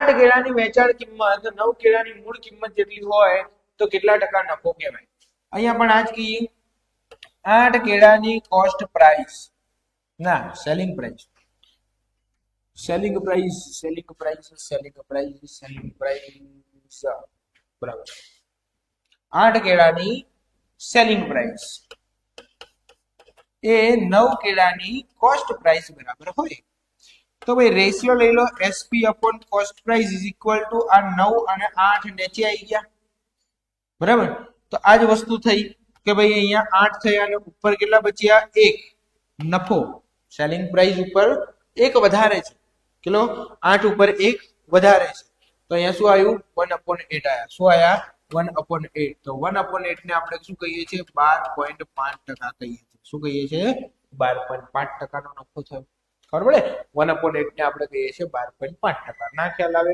8 કેળાની વેચાણ કિંમત 9 કેળાની મૂળ કિંમત જેટલી હોય તો કેટલા ટકા નફો કહેવાય? અહીંયા પણ આજ કહીએ 8 કેળાની કોસ્ટ પ્રાઇસ ના સેલિંગ પ્રાઇસ બરાબર 8 કેળાની સેલિંગ પ્રાઇસ એ 9 કેળાની કોસ્ટ પ્રાઇસ બરાબર હોય તો ભાઈ રેશિયો લઈ લો SP upon cost price is equal to આ 9 અને 8 નીચે આવી ગયા બરાબર તો આ જ વસ્તુ થઈ કે ભાઈ અહીંયા 8 થયા અને ઉપર કેટલા બચ્યા 1 નફો સેલિંગ પ્રાઇસ ઉપર 1 વધારે છે કિલો 8 ઉપર 1 વધારે છે તો અહીંયા શું આવ્યું 1/8 આયા શું આયા 1/8 તો 1/8 ને આપણે શું કહીએ છીએ 12.5% કહીએ છીએ શું કહીએ છીએ 12.5% નો નફો થયો ખબર પડે 1/8 ને આપણે કહીએ છીએ 12.5% ના ખ્યાલ આવે